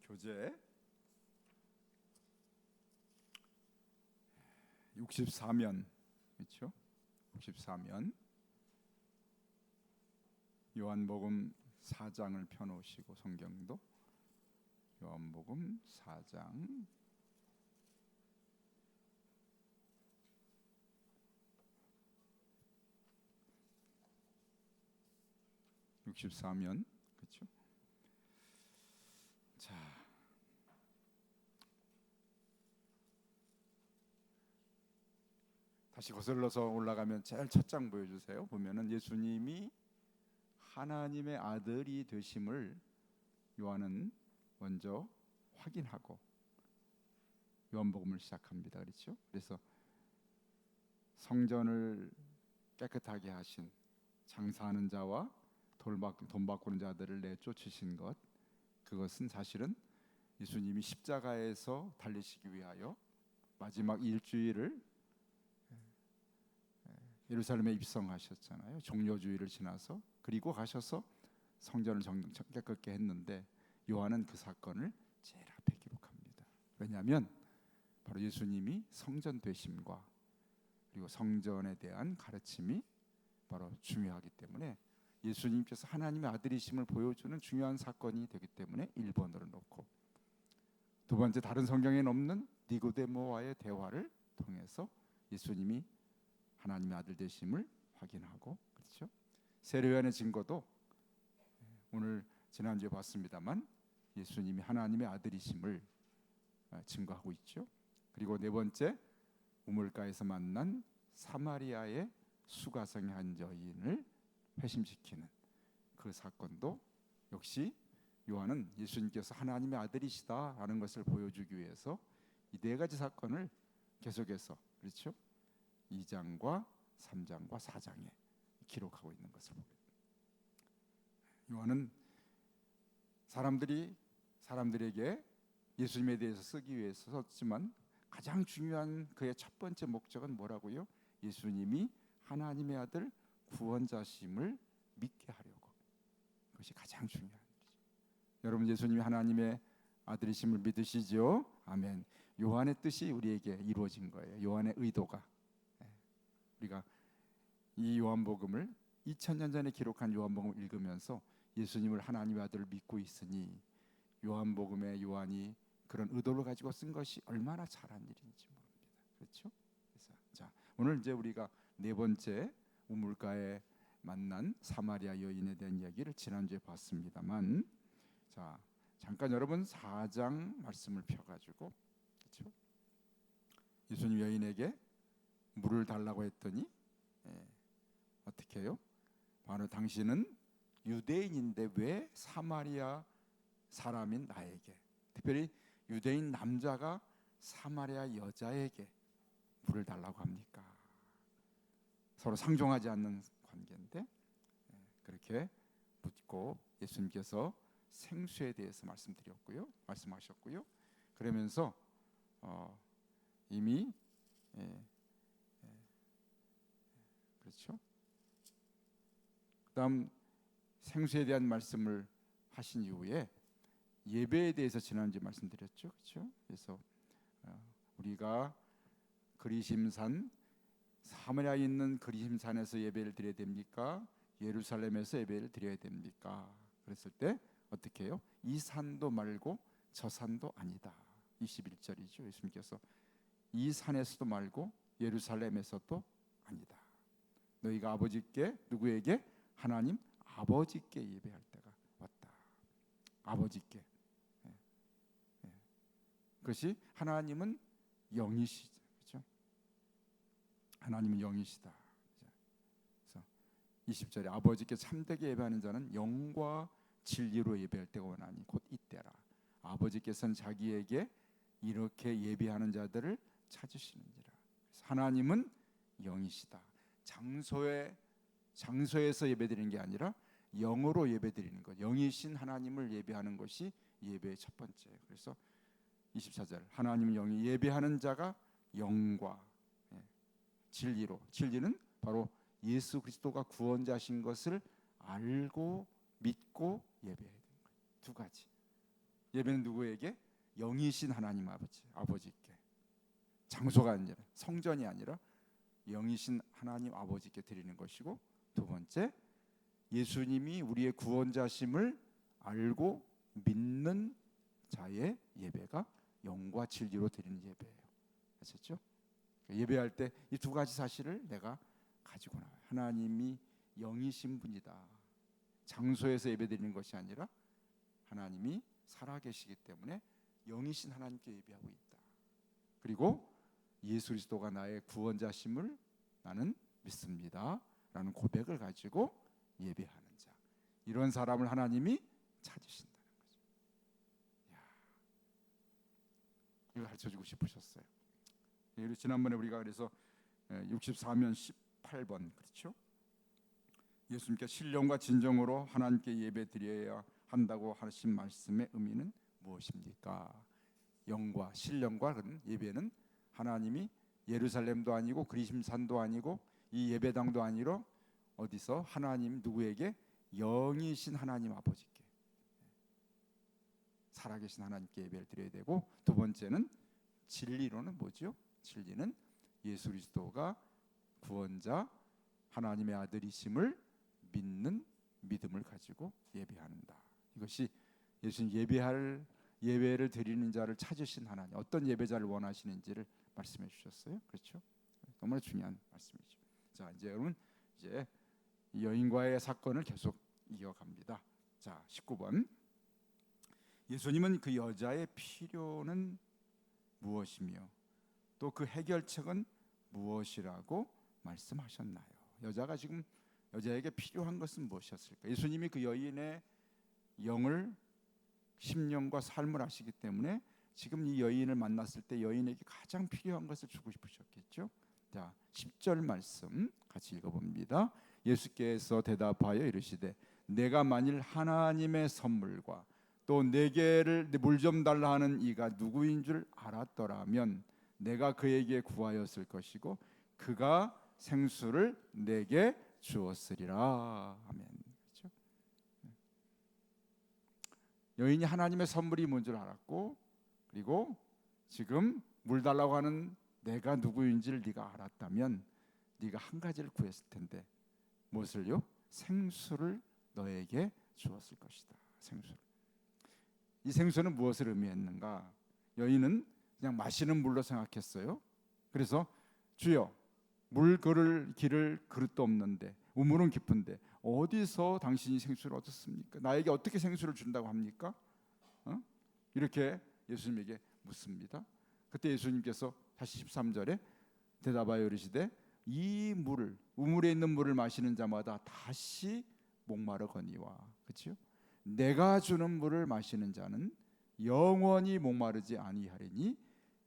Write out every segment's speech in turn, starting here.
교재 64면, 그렇죠? 64면 요한복음 4장을 펴놓으시고, 성경도 요한복음 4장 64면, 그렇죠? 자, 다시 거슬러서 올라가면 제일 첫 장 보여주세요. 보면은 예수님이 하나님의 아들이 되심을 요한은 먼저 확인하고 요한복음을 시작합니다. 그렇죠? 그래서 성전을 깨끗하게 하신, 장사하는 자와 돈 바꾸는 자들을 내쫓으신 것, 그것은 사실은 예수님이 십자가에서 달리시기 위하여 마지막 일주일을 예루살렘에 입성하셨잖아요. 종려주의를 지나서. 그리고 가셔서 성전을 깨끗게 했는데, 요한은 그 사건을 제일 앞에 기록합니다. 왜냐하면 바로 예수님이 성전 되심과 그리고 성전에 대한 가르침이 바로 중요하기 때문에, 예수님께서 하나님의 아들이심을 보여주는 중요한 사건이 되기 때문에 1번으로 놓고, 두 번째, 다른 성경에는 없는 니고데모와의 대화를 통해서 예수님이 하나님의 아들 되심을 확인하고, 그렇죠? 세례요한의 증거도 오늘 지난주에 봤습니다만 예수님이 하나님의 아들이심을 증거하고 있죠. 그리고 네 번째, 우물가에서 만난 사마리아의 수가성의 한 여인을 회심시키는 그 사건도 역시 요한은 예수님께서 하나님의 아들이시다라는 것을 보여주기 위해서 이 네 가지 사건을 계속해서, 그렇죠? 2장과 3장과 4장에 기록하고 있는 것을 보게 됩니다. 요한은 사람들에게 예수님에 대해서 쓰기 위해서 썼지만, 가장 중요한 그의 첫 번째 목적은 뭐라고요? 예수님이 하나님의 아들 구원자심을 믿게 하려고. 그것이 가장 중요한 일이죠. 여러분, 예수님이 하나님의 아들이심을 믿으시죠? 아멘. 요한의 뜻이 우리에게 이루어진 거예요. 요한의 의도가. 우리가 이 요한복음을 2000년 전에 기록한 요한복음을 읽으면서 예수님을 하나님의 아들을 믿고 있으니, 요한복음의 요한이 그런 의도를 가지고 쓴 것이 얼마나 잘한 일인지 모릅니다. 그렇죠? 그래서 자, 오늘 이제 우리가 네 번째, 우물가에 만난 사마리아 여인에 대한 이야기를 지난주에 봤습니다만, 자, 잠깐 여러분 4장 말씀을 펴가지고, 그렇죠? 예수님 여인에게 물을 달라고 했더니 어떻게 해요? 바로 당신은 유대인인데 왜 사마리아 사람인 나에게, 특별히 유대인 남자가 사마리아 여자에게 물을 달라고 합니까? 서로 상종하지 않는 관계인데, 그렇게 묻고 예수님께서 생수에 대해서 말씀하셨고요. 그러면서 이미 그렇죠? 그다음 생수에 대한 말씀을 하신 이후에 예배에 대해서 지난주에 말씀드렸죠, 그렇죠? 그래서 우리가 그리심산, 사마리아에 있는 그리심산에서 예배를 드려야 됩니까? 예루살렘에서 예배를 드려야 됩니까? 그랬을 때 어떻게 해요? 이 산도 말고 저 산도 아니다. 21절이죠. 예수님께서 이 산에서도 말고 예루살렘에서도 아니다. 너희가 아버지께, 누구에게? 하나님 아버지께 예배할 때가 왔다. 아버지께. 그것이 하나님은 영이시죠, 그렇죠? 하나님은 영이시다. 그래서 20절에 아버지께 참되게 예배하는 자는 영과 진리로 예배할 때가 오나니 곧 이때라. 아버지께서는 자기에게 이렇게 예배하는 자들을 찾으시는지라. 그래서 하나님은 영이시다. 장소에서 예배드리는 게 아니라 영으로 예배드리는 것, 영이신 하나님을 예배하는 것이 예배의 첫 번째예요. 그래서 24절, 하나님은 영이 예배하는 자가 영과 진리로, 진리는 바로 예수 그리스도가 구원자신 것을 알고 믿고 예배해야 되는 거예요. 두 가지. 예배는 누구에게? 영이신 하나님 아버지께. 장소가 아니라, 성전이 아니라 영이신 하나님 아버지께 드리는 것이고, 두 번째, 예수님이 우리의 구원자심을 알고 믿는 자의 예배가 영과 진리로 드리는 예배예요. 아셨죠? 예배할 때 이 두 가지 사실을 내가 가지고 나와요. 하나님이 영이신 분이다. 장소에서 예배드리는 것이 아니라 하나님이 살아계시기 때문에 영이신 하나님께 예배하고 있다. 그리고 예수 그리스도가 나의 구원자심을 나는 믿습니다 라는 고백을 가지고 예배하는 자, 이런 사람을 하나님이 찾으신다는 거죠. 이거 가르쳐주고 싶으셨어요. 지난번에 우리가 그래서 64면 18번, 그렇죠? 예수님께 신령과 진정으로 하나님께 예배드려야 한다고 하신 말씀의 의미는 무엇입니까? 영과 신령과 예배는 하나님이 예루살렘도 아니고 그리심산도 아니고 이 예배당도 아니로 어디서 하나님 누구에게? 영이신 하나님 아버지께, 살아계신 하나님께 예배를 드려야 되고, 두 번째는 진리로는 뭐죠? 진리는 예수 그리스도가 구원자 하나님의 아들이심을 믿는 믿음을 가지고 예배한다. 이것이 예수님 예배를 드리는 자를 찾으신 하나님, 어떤 예배자를 원하시는지를 말씀해 주셨어요. 그렇죠? 너무나 중요한 말씀이죠. 자, 이제 여러분, 이제 여인과의 사건을 계속 이어갑니다. 자, 19번. 예수님은 그 여자의 필요는 무엇이며 또 그 해결책은 무엇이라고 말씀하셨나요? 여자에게 필요한 것은 무엇이었을까? 예수님이 그 여인의 영을, 심령과 삶을 아시기 때문에 지금 이 여인을 만났을 때 여인에게 가장 필요한 것을 주고 싶으셨겠죠. 자, 10절 말씀 같이 읽어봅니다. 예수께서 대답하여 이르시되 내가 만일 하나님의 선물과 또 내게를 물 좀 달라 하는 이가 누구인 줄 알았더라면 내가 그에게 구하였을 것이고 그가 생수를 내게 주었으리라. 아멘. 그렇죠? 여인이 하나님의 선물이 뭔 줄 알았고, 그리고 지금 물 달라고 하는 내가 누구인지를 네가 알았다면 네가 한 가지를 구했을 텐데, 무엇을요? 생수를 너에게 주었을 것이다. 생수를. 이 생수는 무엇을 의미했는가? 여인은 그냥 마시는 물로 생각했어요. 그래서 주여, 물 그를 길을 그릇도 없는데 우물은 깊은데 어디서 당신이 생수를 얻었습니까? 나에게 어떻게 생수를 준다고 합니까? 이렇게 예수님에게 묻습니다. 그때 예수님께서 다시 13절에 대답하여 이르시되 이 물을, 우물에 있는 물을 마시는 자마다 다시 목마르거니와, 그렇죠? 내가 주는 물을 마시는 자는 영원히 목마르지 아니하리니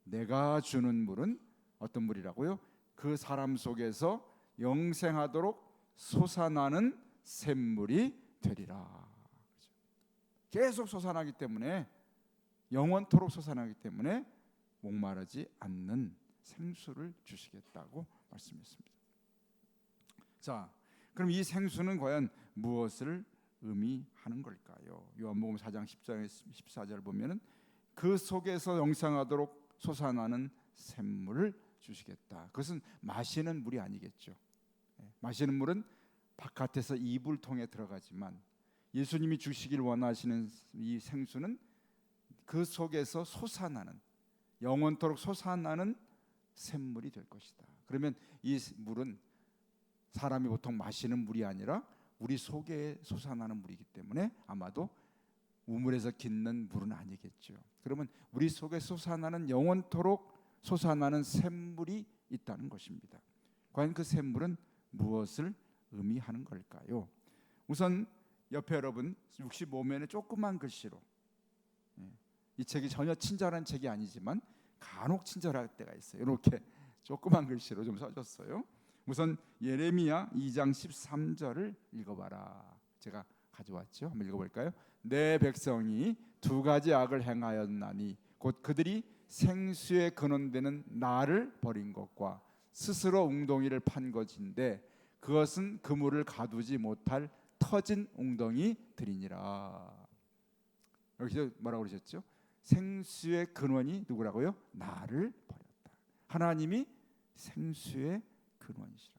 내가 주는 물은 어떤 물이라고요? 그 사람 속에서 영생하도록 솟아나는 샘물이 되리라. 계속 솟아나기 때문에, 영원토록 솟아나기 때문에 목마르지 않는 생수를 주시겠다고 말씀했습니다. 자, 그럼 이 생수는 과연 무엇을 의미하는 걸까요? 요한복음 4장 10절 14절 보면은 그 속에서 영생하도록 솟아나는 샘물을 주시겠다. 그것은 마시는 물이 아니겠죠. 마시는 물은 바깥에서 이불 통에 들어가지만 예수님이 주시길 원하시는 이 생수는 그 속에서 솟아나는, 영원토록 솟아나는 샘물이 될 것이다. 그러면 이 물은 사람이 보통 마시는 물이 아니라 우리 속에 솟아나는 물이기 때문에 아마도 우물에서 깃는 물은 아니겠죠. 그러면 우리 속에 솟아나는, 영원토록 솟아나는 샘물이 있다는 것입니다. 과연 그 샘물은 무엇을 의미하는 걸까요? 우선 옆에 여러분 65면에 조그만 글씨로, 이 책이 전혀 친절한 책이 아니지만 간혹 친절할 때가 있어요. 이렇게 조그만 글씨로 좀 써줬어요. 우선 예레미야 2장 13절을 읽어봐라. 제가 가져왔죠. 한번 읽어볼까요? 내 백성이 두 가지 악을 행하였나니 곧 그들이 생수의 근원되는 나를 버린 것과 스스로 웅덩이를 판 것인데 그것은 그물을 가두지 못할 터진 웅덩이들이니라. 여기서 뭐라고 그러셨죠? 생수의 근원이 누구라고요? 나를 버렸다. 하나님이 생수의 근원이시라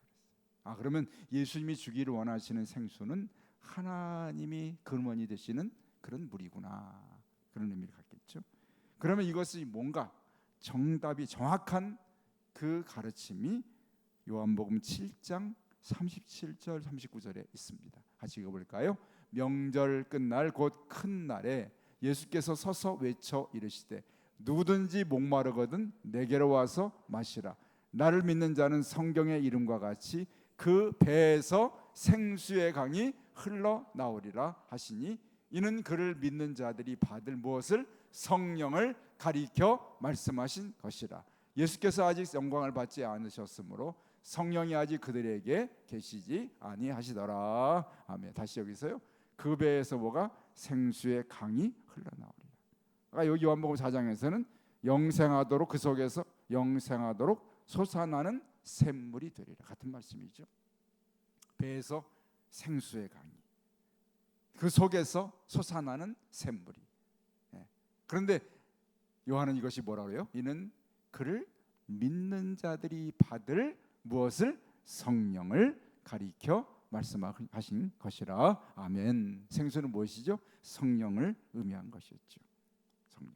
그랬어요. 그러면 예수님이 주기를 원하시는 생수는 하나님이 근원이 되시는 그런 물이구나, 그런 의미를 갖겠죠. 그러면 이것이 뭔가 정답이 정확한 그 가르침이 요한복음 7장 37절 39절에 있습니다. 같이 읽어볼까요? 명절 끝날 곧 큰 날에 예수께서 서서 외쳐 이르시되 누구든지 목마르거든 내게로 와서 마시라. 나를 믿는 자는 성경의 이름과 같이 그 배에서 생수의 강이 흘러나오리라 하시니 이는 그를 믿는 자들이 받을 무엇을? 성령을 가리켜 말씀하신 것이라. 예수께서 아직 영광을 받지 않으셨으므로 성령이 아직 그들에게 계시지 아니하시더라. 아멘. 다시 여기서요. 그 배에서 뭐가? 생수의 강이 흘러나오리라. 여기 요한복음 4장에서는 영생하도록, 그 속에서 영생하도록 솟아나는 샘물이 되리라. 같은 말씀이죠. 배에서 생수의 강이, 그 속에서 솟아나는 샘물이. 그런데 요한은 이것이 뭐라 그래요? 이는 그를 믿는 자들이 받을 무엇을? 성령을 가리켜 말씀하신 것이라. 아멘. 생수는 무엇이죠? 성령을 의미한 것이었죠. 성령.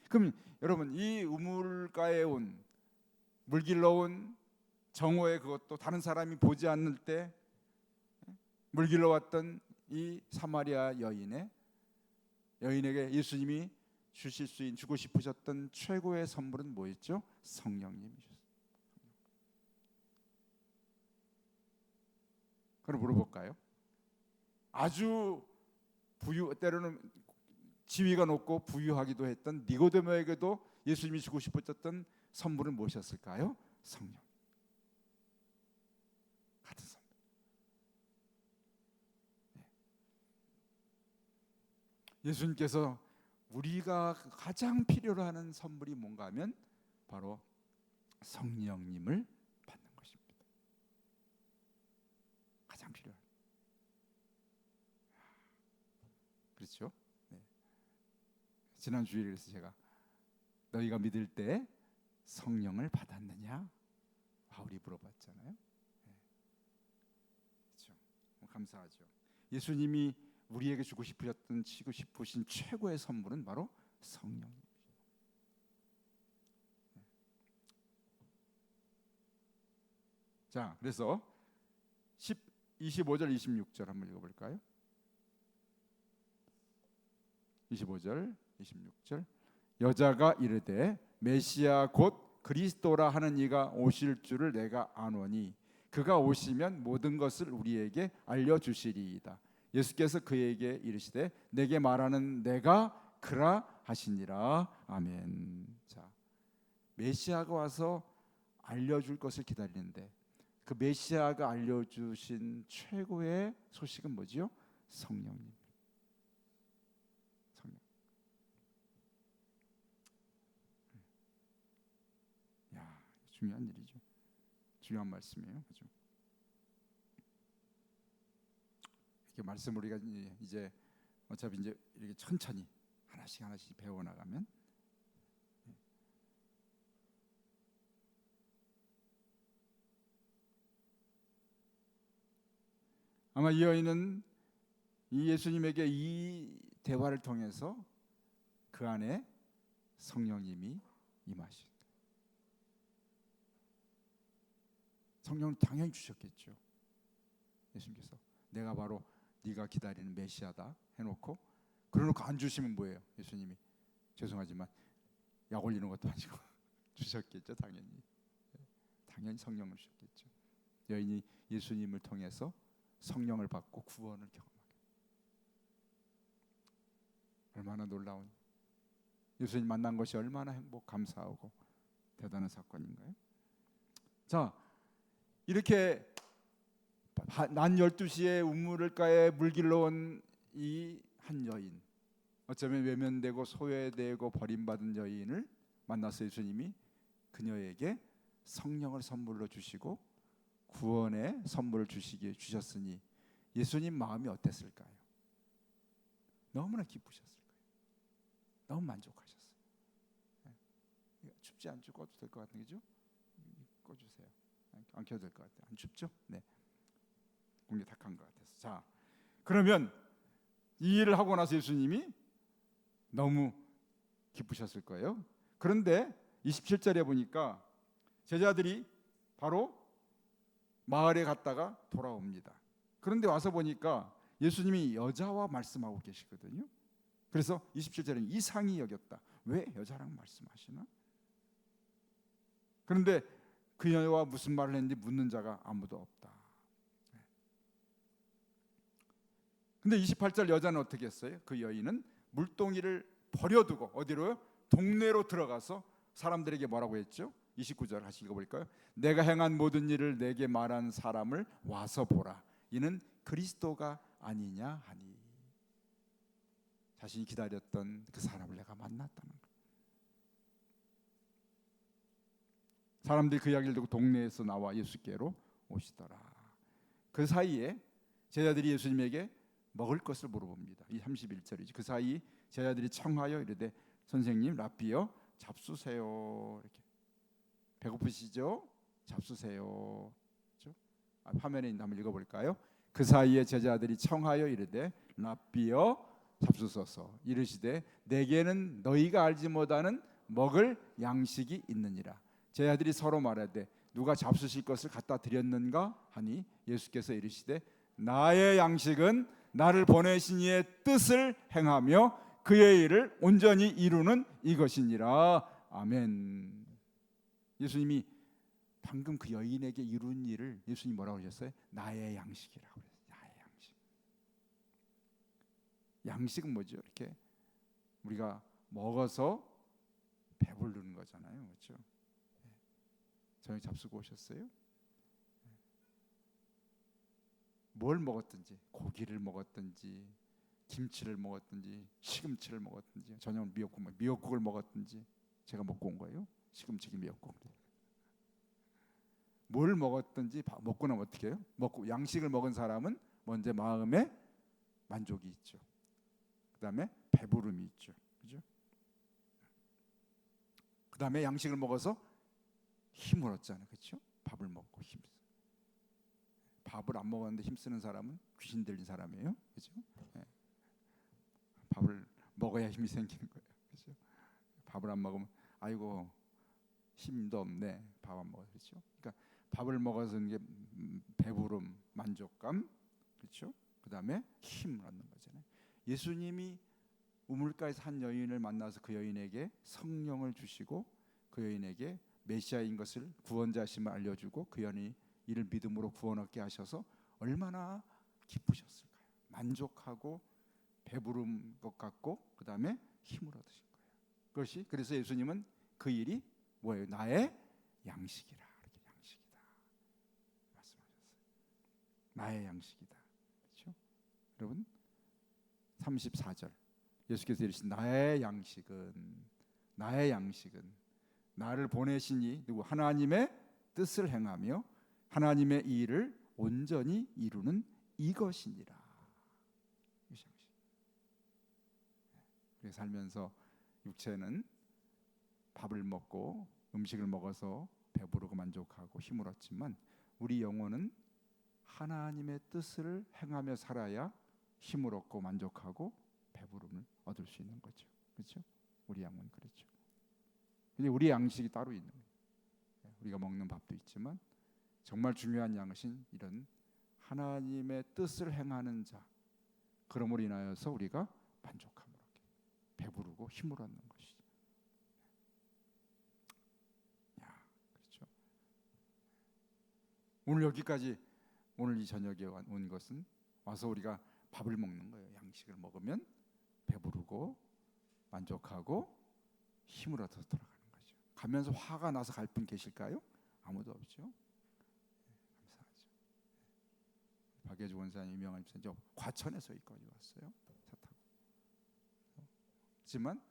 그럼 여러분, 이 우물가에 온, 물길러 온 정오에, 그것도 다른 사람이 보지 않을 때 물길러 왔던 이 사마리아 여인에게 예수님이 주고 싶으셨던 최고의 선물은 뭐였죠? 성령님이셨어요. 그럼 물어볼까요? 아주 때로는 지위가 높고 부유하기도 했던 니고데모에게도 예수님이 주고 싶으셨던 선물은 무엇이었을까요? 성령. 같은 선물. 예수님께서 우리가 가장 필요로 하는 선물이 뭔가 하면 바로 성령님을 받는 것입니다. 가장 필요한. 그렇죠? 네. 지난 주일에 그래서 제가 너희가 믿을 때 성령을 받았느냐? 바울이 물어봤잖아요. 네. 그렇죠? 감사하죠. 예수님이 우리에게 주고 싶으신 최고의 선물은 바로 성령입니다. 자, 그래서 25절 26절 한번 읽어볼까요? 25절 26절 여자가 이르되 메시아 곧 그리스도라 하는 이가 오실 줄을 내가 아노니 그가 오시면 모든 것을 우리에게 알려주시리이다. 예수께서 그에게 이르시되 내게 말하는 내가 그라 하시니라. 아멘. 자, 메시아가 와서 알려줄 것을 기다리는데 그 메시아가 알려주신 최고의 소식은 뭐지요? 성령님. 성령. 야, 중요한 일이죠. 중요한 말씀이에요. 그죠? 이렇게 말씀을 우리가 이제 어차피 이제 이렇게 천천히 하나씩 배워 나가면 아마 이 여인은 이 예수님에게 이 대화를 통해서 그 안에 성령님이 임하신, 성령을 당연히 주셨겠죠. 예수님께서 내가 바로 네가 기다리는 메시아다 해놓고 그러놓고 안 주시면 뭐예요? 예수님이 죄송하지만 약 올리는 것도 아니고 주셨겠죠. 당연히 성령을 주셨겠죠. 여인이 예수님을 통해서 성령을 받고 구원을 경험하게. 얼마나 놀라운, 예수님 만난 것이 얼마나 감사하고 대단한 사건인가요? 자, 이렇게 낮 12시에 우물가에 물길러 온 이 한 여인, 어쩌면 외면되고 소외되고 버림받은 여인을 만나서 예수님이 그녀에게 성령을 선물로 주시고 구원의 선물을 주셨으니 예수님 마음이 어땠을까요? 너무나 기쁘셨을 거예요. 너무 만족하셨어요. 춥지 않죠? 꺼도 될 것 같은 거죠? 꺼주세요. 안 켜도 될 것 같아요. 안 춥죠? 네. 공기 탁한 것 같아서. 자, 그러면 이 일을 하고 나서 예수님이 너무 기쁘셨을 거예요. 그런데 27절에 보니까 제자들이 바로 마을에 갔다가 돌아옵니다. 그런데 와서 보니까 예수님이 여자와 말씀하고 계시거든요. 그래서 27절에는 이상히 여겼다. 왜 여자랑 말씀하시나? 그런데 그 여자와 무슨 말을 했는지 묻는 자가 아무도 없다. 근데 28절 여자는 어떻게 했어요? 그 여인은 물동이를 버려두고 어디로요? 동네로 들어가서 사람들에게 뭐라고 했죠? 29절 같이 읽어볼까요? 내가 행한 모든 일을 내게 말한 사람을 와서 보라. 이는 그리스도가 아니냐 하니. 자신이 기다렸던 그 사람을 내가 만났다는 거예요. 사람들이 그 이야기를 듣고 동네에서 나와 예수께로 오시더라. 그 사이에 제자들이 예수님에게 먹을 것을 물어봅니다. 이 31절이지. 그 사이 제자들이 청하여 이르되 선생님 랍비여 잡수세요. 이렇게. 배고프시죠? 잡수세요. 그렇죠? 화면에 있는 한번 읽어볼까요? 그 사이에 제자들이 청하여 이르되 랍비여 잡수소서. 이르시되 내게는 너희가 알지 못하는 먹을 양식이 있느니라. 제자들이 서로 말하되 누가 잡수실 것을 갖다 드렸는가 하니 예수께서 이르시되 나의 양식은 나를 보내신 이의 뜻을 행하며 그의 일을 온전히 이루는 이것이니라. 아멘. 예수님이 방금 그 여인에게 이룬 일을 예수님이 뭐라고 하셨어요? 나의 양식이라고 그랬어요. 나의 양식. 양식은 뭐죠? 이렇게 우리가 먹어서 배부르는 거잖아요. 그렇죠? 저녁 잡수고 오셨어요? 뭘 먹었든지 고기를 먹었든지 김치를 먹었든지 시금치를 먹었든지 저녁 미역국을 먹었든지 제가 먹고 온 거예요. 시금치 미역국. 뭘 먹었든지 먹고 나면 어떻게 해요? 먹고 양식을 먹은 사람은 먼저 마음에 만족이 있죠. 그다음에 배부름이 있죠. 그죠? 그다음에 양식을 먹어서 힘을 얻잖아요. 그렇죠? 밥을 먹고 힘. 밥을 안 먹었는데 힘쓰는 사람은 귀신 들린 사람이에요. 그렇죠? 네. 밥을 먹어야 힘이 생기는 거예요. 그렇죠? 밥을 안 먹으면 아이고 힘도 없네. 밥 안 먹어. 그렇죠? 그러니까 밥을 먹어서 이게 배부름, 만족감, 그렇죠? 그다음에 힘을 얻는 거잖아요. 예수님이 우물가에서 한 여인을 만나서 그 여인에게 성령을 주시고 그 여인에게 메시아인 것을 구원자심을 알려주고 그 여인이 이를 믿음으로 구원 얻게 하셔서 얼마나 기쁘셨을까요? 만족하고 배부른 것 같고 그 다음에 힘을 얻으신 거예요. 그것이 그래서 예수님은 그 일이 뭐예요? 나의 양식이라. 이렇게 양식이다 말씀하셨어요. 나의 양식이다. 그렇죠? 여러분 34절 예수께서 이르신 나의 양식은 나를 보내시니 누구 하나님의 뜻을 행하며 하나님의 일을 온전히 이루는 이것이니라. 우리가 살면서 육체는 밥을 먹고 음식을 먹어서 배부르고 만족하고 힘을 얻지만 우리 영혼은 하나님의 뜻을 행하며 살아야 힘을 얻고 만족하고 배부름을 얻을 수 있는 거죠. 그렇죠? 우리 영혼은 그렇죠. 근데 우리 양식이 따로 있는 거예요. 우리가 먹는 밥도 있지만 정말 중요한 양식은 이런 하나님의 뜻을 행하는 자. 그러므로 인하여서 우리가 만족함을 얻게 배부르고 힘을 얻는 것이죠. 그렇죠. 오늘 여기까지 오늘 이 저녁에 온 것은 와서 우리가 밥을 먹는 거예요. 양식을 먹으면 배부르고 만족하고 힘을 얻어서 돌아가는 거죠. 가면서 화가 나서 갈 분 계실까요? 아무도 없죠. 감사하죠. 박예주 원사님 유명한 집사님 과천에서 여기까지 왔어요. 차 타고. 하지만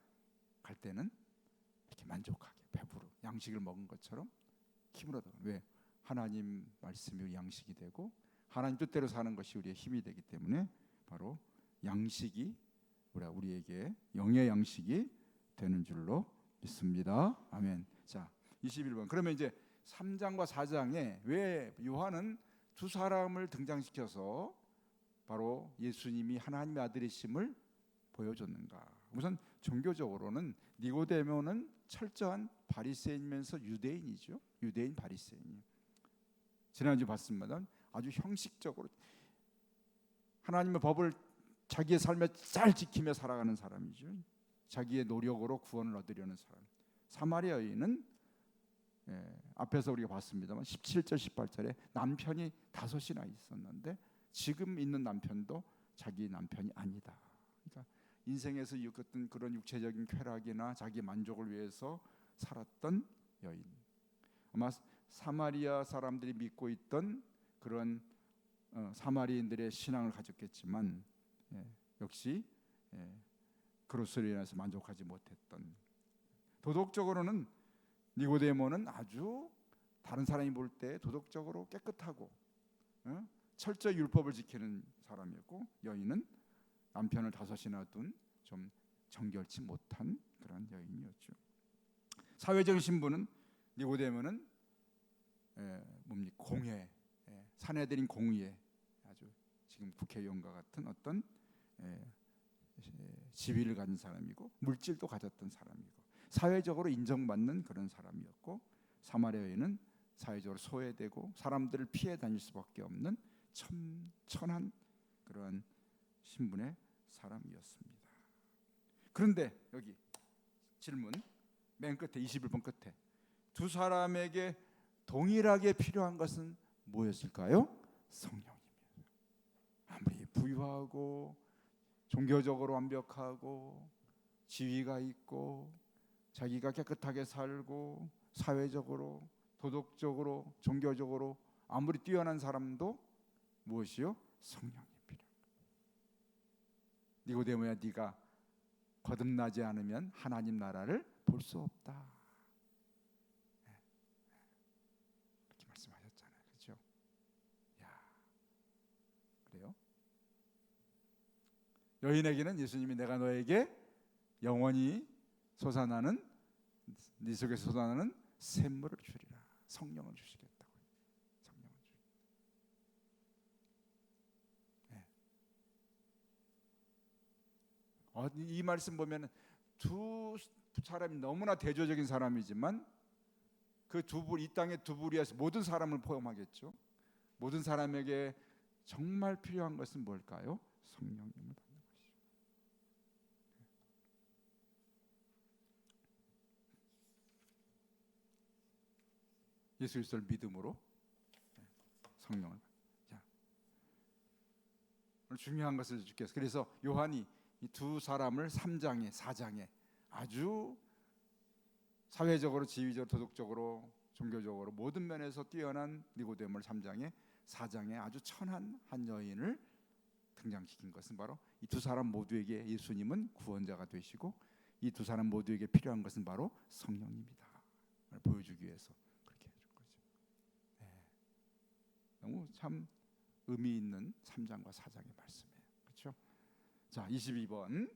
갈 때는 이렇게 만족하게 배부르 양식을 먹은 것처럼 힘을 얻어. 왜? 하나님 말씀이 우리 양식이 되고 하나님 뜻대로 사는 것이 우리의 힘이 되기 때문에 바로 양식이 우리에게 영의 양식이 되는 줄로 믿습니다. 아멘. 자, 21번. 그러면 이제 3장과 4장에 왜 요한은 두 사람을 등장시켜서 바로 예수님이 하나님의 아들이심을 보여줬는가? 우선 종교적으로는 니고데모는 철저한 바리새인이면서 유대인이죠. 유대인 바리새인이에요. 지난주 봤습니다. 아주 형식적으로 하나님의 법을 자기의 삶에 잘 지키며 살아가는 사람이죠. 자기의 노력으로 구원을 얻으려는 사람. 사마리아 여인은 앞에서 우리가 봤습니다만 17절 18절에 남편이 5이나 있었는데 지금 있는 남편도 자기 남편이 아니다. 그러니까 인생에서 겪었던 그런 육체적인 쾌락이나 자기 만족을 위해서 살았던 여인. 아마 사마리아 사람들이 믿고 있던 그런 사마리인들의 신앙을 가졌겠지만 역시 그로스로 인해서 만족하지 못했던. 도덕적으로는 니고데모는 아주 다른 사람이 볼 때 도덕적으로 깨끗하고 철저히 율법을 지키는 사람이었고, 여인은 남편을 5이나 둔 좀 정결치 못한 그런 여인이었죠. 사회적인 신분은 니고데모는 뭡니까? 공회, 사내들인 공의회, 아주 지금 국회의원과 같은 어떤 지위를 가진 사람이고 물질도 가졌던 사람이고 사회적으로 인정받는 그런 사람이었고, 사마리아 여인은 사회적으로 소외되고 사람들을 피해 다닐 수밖에 없는 천한 그런 신분의 사람이었습니다. 그런데 여기 질문 맨 끝에 21번 끝에 두 사람에게 동일하게 필요한 것은 뭐였을까요? 성령입니다. 아무리 부유하고 종교적으로 완벽하고 지위가 있고 자기가 깨끗하게 살고 사회적으로 도덕적으로 종교적으로 아무리 뛰어난 사람도 무엇이요? 성령입니다. 니고데모야, 네가 거듭나지 않으면 하나님 나라를 볼 수 없다. 이렇게 말씀하셨잖아요. 그렇죠? 야, 그래요? 여인에게는 예수님이 내가 너에게 영원히 솟아나는 네 속에서 솟아나는 샘물을 주리라. 성령을 주시겠다고. 성령을 주시겠다. 이 말씀 보면 두 사람이 너무나 대조적인 사람이지만 그 이 땅의 두 부리에서 모든 사람을 포함하겠죠. 모든 사람에게 정말 필요한 것은 뭘까요? 성령님을 받는 것이죠. 예수 그리스도를 믿음으로 성령을. 자, 오늘 중요한 것을 주께서, 그래서 요한이 이 두 사람을 3장에 4장에 아주 사회적으로 지위적으로 도덕적으로 종교적으로 모든 면에서 뛰어난 니고데모를 3장에 4장에 아주 천한 한 여인을 등장시킨 것은 바로 이 두 사람 모두에게 예수님은 구원자가 되시고 이 두 사람 모두에게 필요한 것은 바로 성령입니다. 보여주기 위해서 그렇게 해준 거죠. 너무 참 의미 있는 3장과 4장의 말씀이에요. 그렇죠? 자, 22번.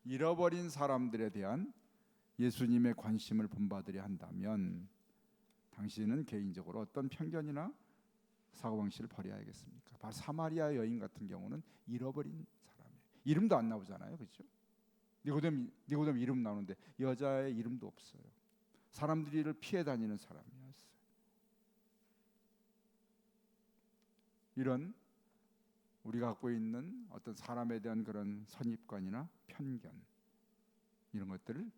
잃어버린 사람들에 대한 예수님의 관심을 본받으려 한다면 당신은 개인적으로 어떤 편견이나 사고방식을 버려야겠습니까? 바로 사마리아 여인 같은 경우는 잃어버린 사람이에요. 이름도 안 나오잖아요. 그렇죠? 니고데모 이름 나오는데 여자의 이름도 없어요. 사람들이를 피해 다니는 사람이었어요. 이런 우리가 갖고 있는 어떤 사람에 대한 그런 선입관이나 편견, 이런 것들을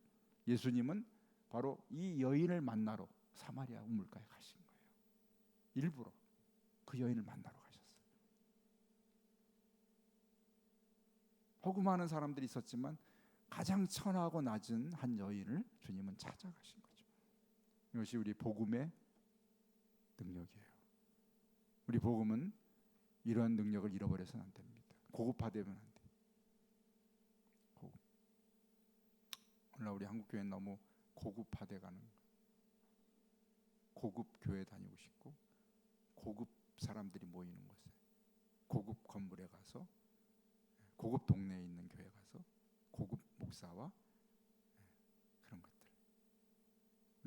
예수님은 바로 이 여인을 만나러 사마리아 우물가에 가신 거예요. 일부러 그 여인을 만나러 가셨어요. 호구 많은 사람들이 있었지만 가장 천하고 낮은 한 여인을 주님은 찾아가신 거죠. 이것이 우리 복음의 능력이에요. 우리 복음은 이러한 능력을 잃어버려서는 안 됩니다. 고급화되면 안 돼요. 오늘날 우리 한국 교회는 너무 고급화돼가는, 고급 교회 다니고 싶고 고급 사람들이 모이는 곳에, 고급 건물에 가서, 고급 동네에 있는 교회 가서 고급 목사와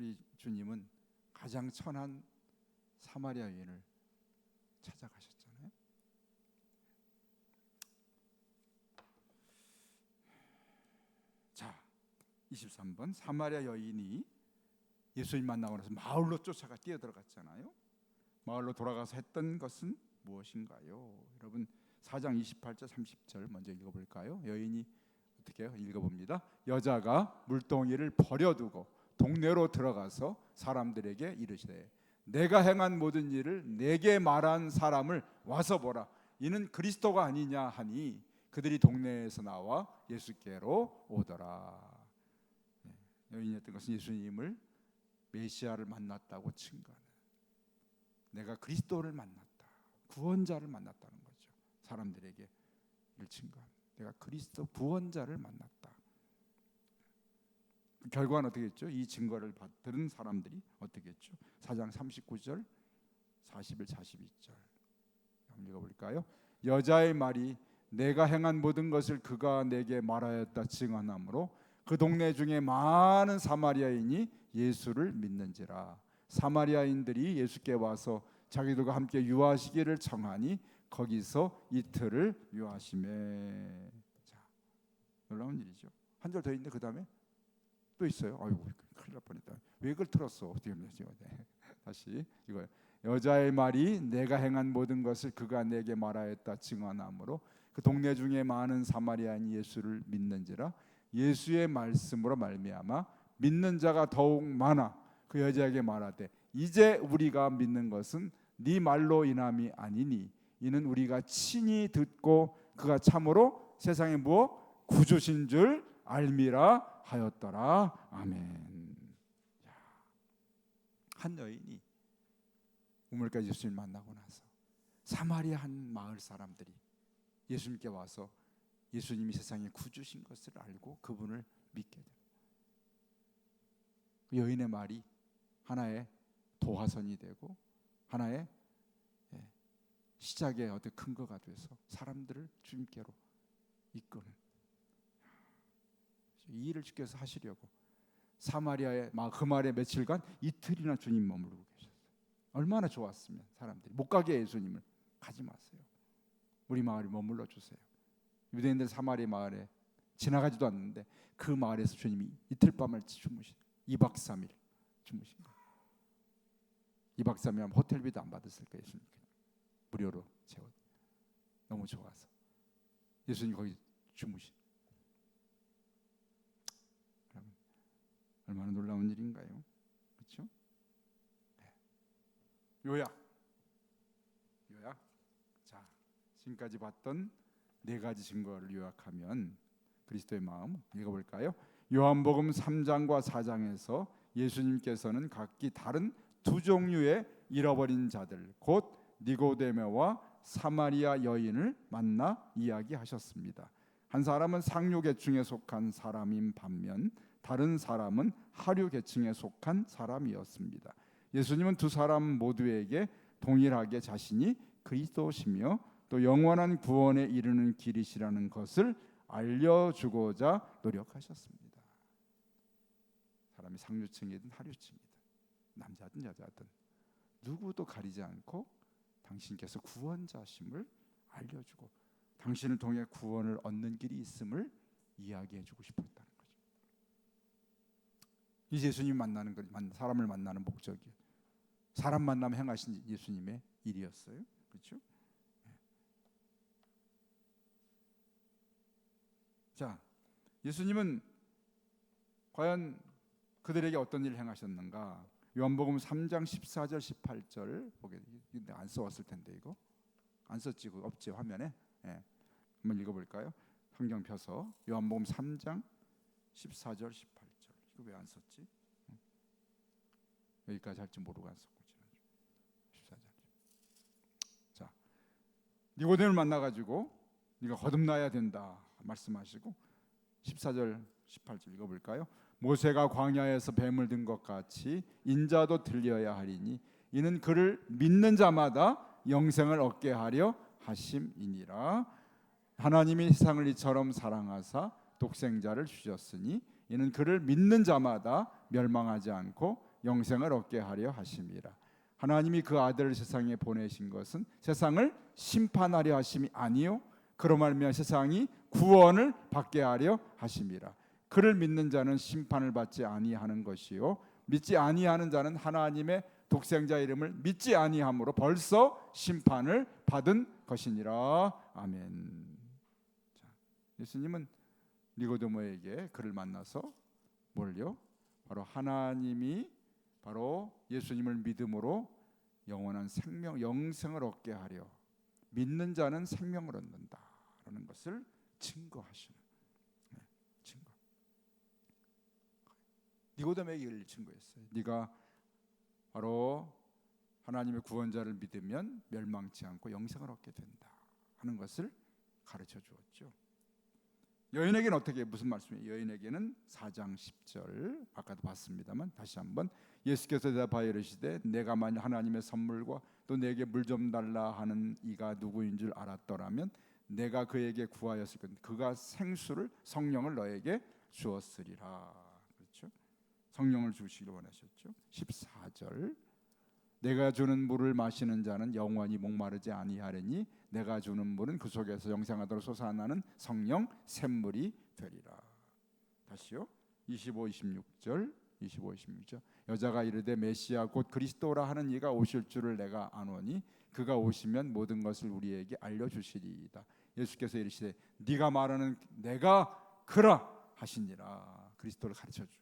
우리 주님은 가장 천한 사마리아 여인을 찾아가셨잖아요. 자, 23번 사마리아 여인이 예수님 만나고 나서 마을로 쫓아가 뛰어들어갔잖아요. 마을로 돌아가서 했던 것은 무엇인가요? 여러분 4장 28절 30절 먼저 읽어볼까요? 여인이 어떻게 해요? 읽어봅니다. 여자가 물동이를 버려두고 동네로 들어가서 사람들에게 이르시되 내가 행한 모든 일을 내게 말한 사람을 와서 보라. 이는 그리스도가 아니냐 하니 그들이 동네에서 나와 예수께로 오더라. 여인이 했던 것은 예수님을 메시아를 만났다고 증거하는, 내가 그리스도를 만났다, 구원자를 만났다는 거죠. 사람들에게 증거하는, 내가 그리스도 구원자를 만났다. 결과는 어떻게 했죠? 이 증거를 들은 사람들이 어떻게 했죠? 4장 39절 41, 42절 한번 읽어볼까요? 여자의 말이 내가 행한 모든 것을 그가 내게 말하였다 증언하므로 그 동네 중에 많은 사마리아인이 예수를 믿는지라. 사마리아인들이 예수께 와서 자기들과 함께 유하시기를 청하니 거기서 이틀을 유하시매. 자, 놀라운 일이죠. 한 절 더 있는데 그 다음에 또 있어요. 아이고 큰일 날 뻔했다. 왜 이걸 틀었어? 어떻게 하면 되지? 다시 이거예요. 여자의 말이 내가 행한 모든 것을 그가 내게 말하였다 증언하므로 그 동네 중에 많은 사마리아인이 예수를 믿는지라. 예수의 말씀으로 말미암아 믿는 자가 더욱 많아 그 여자에게 말하되 이제 우리가 믿는 것은 네 말로 인함이 아니니 이는 우리가 친히 듣고 그가 참으로 세상의 무엇 구주신 줄 알미라 하였더라. 아멘. 한 여인이 우물가에 예수님 만나고 나서 사마리아 한 마을 사람들이 예수님께 와서 예수님이 세상의 구주신 것을 알고 그분을 믿게 돼요. 여인의 말이 하나의 도화선이 되고 하나의 시작의 어떤 근거가 돼서 사람들을 주님께로 이끄는, 이 일을 주께서 하시려고 사마리아의 그 마을에 며칠간 이틀이나 주님 머무르고 계셨어요. 얼마나 좋았으면 사람들이 못 가게 예수님을 가지 마세요. 우리 마을에 머물러 주세요. 유대인들 사마리아 마을에 지나가지도 않는데 그 마을에서 주님이 이틀 밤을 주무신 2박 3일 주무신 거예요. 2박 3일 하면 호텔비도 안 받았을 거예요. 예수님 무료로 재워. 너무 좋아서 예수님 거기 주무신. 얼마나 놀라운 일인가요? 그렇죠? 네. 요약. 자, 지금까지 봤던 네 가지 증거를 요약하면 그리스도의 마음 읽어볼까요? 요한복음 3장과 4장에서 예수님께서는 각기 다른 두 종류의 잃어버린 자들, 곧 니고데모와 사마리아 여인을 만나 이야기하셨습니다. 한 사람은 상류 계층에 속한 사람인 반면 다른 사람은 하류 계층에 속한 사람이었습니다. 예수님은 두 사람 모두에게 동일하게 자신이 그리스도시며 또 영원한 구원에 이르는 길이시라는 것을 알려주고자 노력하셨습니다. 사람이 상류층이든 하류층이든 남자든 여자든 누구도 가리지 않고 당신께서 구원자심을 알려주고 당신을 통해 구원을 얻는 길이 있음을 이야기해주고 싶었다는 거죠. 이 예수님 만나는 것, 사람을 만나는 목적이 사람 만나면 행하신 예수님의 일이었어요. 그렇죠? 자, 예수님은 과연 그들에게 어떤 일을 행하셨는가? 요한복음 3장 14절 18절 보게 되는데 안 써왔을 텐데 이거 안 썼지, 그거 없지 화면에. 한번 읽어볼까요? 성경 펴서 요한복음 3장 14절 18절 이거 왜 안 썼지? 여기까지 할 줄 모르고 안 썼고 14절. 자, 니고데모를 만나가지고 네가 거듭나야 된다 말씀하시고 14절 18절 읽어볼까요? 모세가 광야에서 뱀을 든 것 같이 인자도 들려야 하리니 이는 그를 믿는 자마다 영생을 얻게 하려 하심이니라. 하나님이 세상을 이처럼 사랑하사 독생자를 주셨으니 이는 그를 믿는 자마다 멸망하지 않고 영생을 얻게 하려 하심이라. 하나님이 그 아들을 세상에 보내신 것은 세상을 심판하려 하심이 아니요 그로 말미암아 세상이 구원을 받게 하려 하심이라. 그를 믿는 자는 심판을 받지 아니하는 것이요 믿지 아니하는 자는 하나님의 독생자 이름을 믿지 아니함으로 벌써 심판을 받은 것이니라. 아멘. 자, 예수님은 니고데모에게 그를 만나서 뭘요? 바로 하나님이 바로 예수님을 믿음으로 영원한 생명, 영생을 얻게 하려 믿는 자는 생명을 얻는다라는 것을 증거하시는 증거. 니고데모에게 이를 증거했어요. 네가 바로 하나님의 구원자를 믿으면 멸망치 않고 영생을 얻게 된다 하는 것을 가르쳐 주었죠. 여인에게는 어떻게 무슨 말씀이에요? 여인에게는 4장 10절 아까도 봤습니다만 다시 한번 예수께서 대답하여 이르시되 내가 만일 하나님의 선물과 또 내게 물 좀 달라 하는 이가 누구인 줄 알았더라면 내가 그에게 구하였을 것 그가 생수를 성령을 너에게 주었으리라. 그렇죠? 성령을 주시기를 원하셨죠. 14절 내가 주는 물을 마시는 자는 영원히 목마르지 아니하리니 내가 주는 물은 그 속에서 영생하도록 솟아나는 성령 샘물이 되리라. 다시요. 25, 26절 여자가 이르되 메시아 곧 그리스도라 하는 이가 오실 줄을 내가 아노니 그가 오시면 모든 것을 우리에게 알려주시리이다. 예수께서 이르시되 네가 말하는 내가 그라 하시니라. 그리스도를 가르쳐주.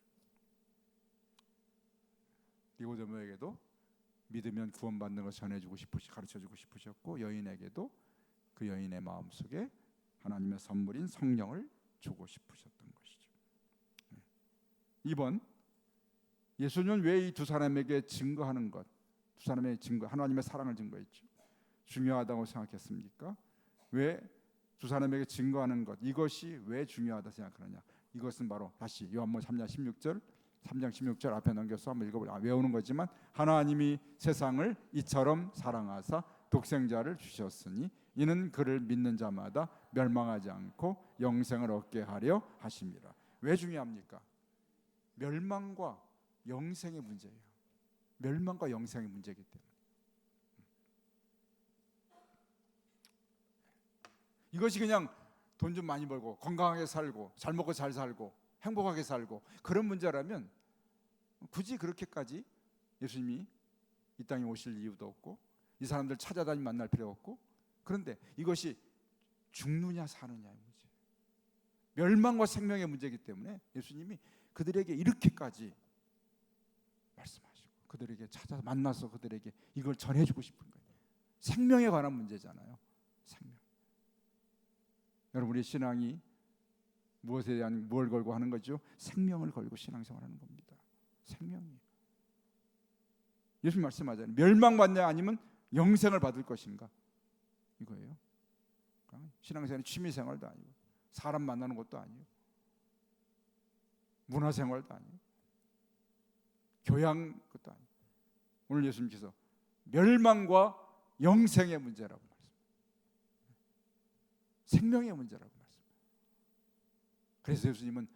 니고데모에게도 믿으면 구원받는 것을 전해주고 가르쳐주고 싶으셨고 여인에게도 그 여인의 마음속에 하나님의 선물인 성령을 주고 싶으셨던 것이죠. 2번 예수님은 왜 이 두 사람에게 증거하는 것, 두 사람의 증거, 하나님의 사랑을 증거했죠. 중요하다고 생각했습니까? 왜 두 사람에게 증거하는 것, 이것이 왜 중요하다 생각하느냐? 이것은 바로 다시 요한복음 3장 16절 앞에 넘겨서 한번 읽어보자. 외우는 거지만 하나님이 세상을 이처럼 사랑하사 독생자를 주셨으니 이는 그를 믿는 자마다 멸망하지 않고 영생을 얻게 하려 하심이라. 왜 중요합니까? 멸망과 영생의 문제예요. 멸망과 영생의 문제이기 때문에 이것이 그냥 돈 좀 많이 벌고 건강하게 살고 잘 먹고 잘 살고 행복하게 살고 그런 문제라면 굳이 그렇게까지 예수님이 이 땅에 오실 이유도 없고 이 사람들 찾아다니 만날 필요 없고 그런데 이것이 죽느냐 사느냐의 문제, 멸망과 생명의 문제이기 때문에 예수님이 그들에게 이렇게까지 말씀하시고 그들에게 찾아서 만나서 그들에게 이걸 전해주고 싶은 거예요. 생명에 관한 문제잖아요. 생명. 여러분 우리 신앙이 무엇에 대한 무엇을 걸고 하는 거죠? 생명을 걸고 신앙생활하는 겁니다. 생명이에요. 예수님 말씀하잖아요. 멸망받냐 아니면 영생을 받을 것인가 이거예요. 신앙생활은 취미생활도 아니고 사람 만나는 것도 아니고 문화생활도 아니고 교양 것도 아니고 오늘 예수님께서 멸망과 영생의 문제라고 말씀합니다. 생명의 문제라고 말씀합니다. 그래서 예수님은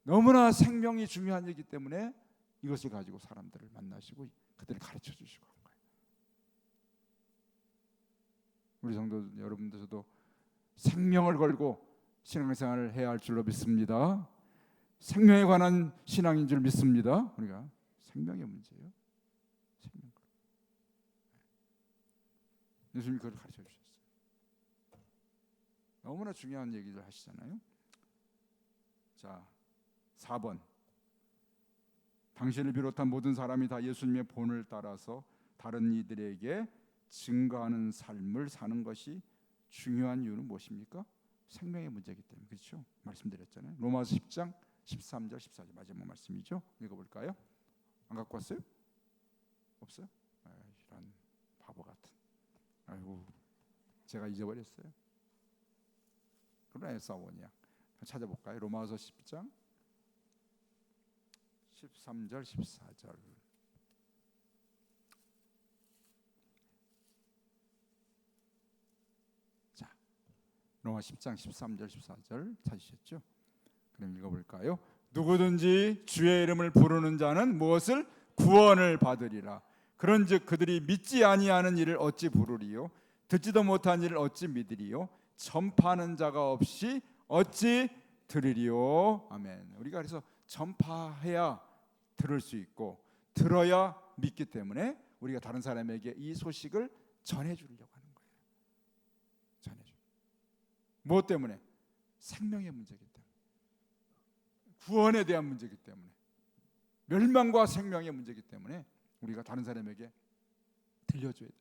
너무나 생명이 중요한 일이기 때문에 이것을 가지고 사람들을 만나시고 그들을 가르쳐 주시고 한 거예요. 우리 성도 여러분들도 생명을 걸고 신앙생활을 해야 할 줄로 믿습니다. 생명에 관한 신앙인 줄 믿습니다. 우리가 생명의 문제예요. 생명. 예수님이 그걸 가르쳐 주셨어요. 너무나 중요한 얘기를 하시잖아요. 자, 4번 당신을 비롯한 모든 사람이 다 예수님의 본을 따라서 다른 이들에게 증거하는 삶을 사는 것이 중요한 이유는 무엇입니까? 생명의 문제이기 때문에. 그렇죠? 말씀드렸잖아요. 로마서 10장 13절 14절 마지막 말씀이죠. 읽어볼까요? 안 갖고 왔어요? 없어요? 이런 바보 같은. 아이고 제가 잊어버렸어요. 그러나 싸우냐? 찾아볼까요? 로마서 10장 13절 14절. 자, 로마 10장 13절 14절 찾으셨죠? 그럼 읽어볼까요? 누구든지 주의 이름을 부르는 자는 무엇을 구원을 받으리라. 그런즉 그들이 믿지 아니하는 일을 어찌 부르리요? 듣지도 못한 일을 어찌 믿으리요? 전파하는 자가 없이 어찌 들으리요? 아멘. 우리가 그래서 전파해야 들을 수 있고 들어야 믿기 때문에 우리가 다른 사람에게 이 소식을 전해주려고 하는 거예요. 전해줘. 무엇 때문에? 생명의 문제이기 때문에, 구원에 대한 문제이기 때문에, 멸망과 생명의 문제이기 때문에 우리가 다른 사람에게 들려줘야 돼요.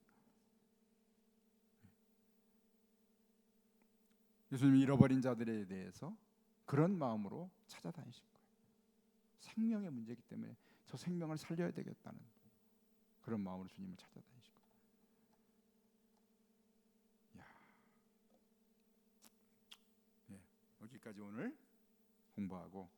예수님이 잃어버린 자들에 대해서 그런 마음으로 찾아다니신 거예요. 생명의 문제이기 때문에 저 생명을 살려야 되겠다는 그런 마음으로 주님을 찾아다니신 거예요. 네, 여기까지 오늘 공부하고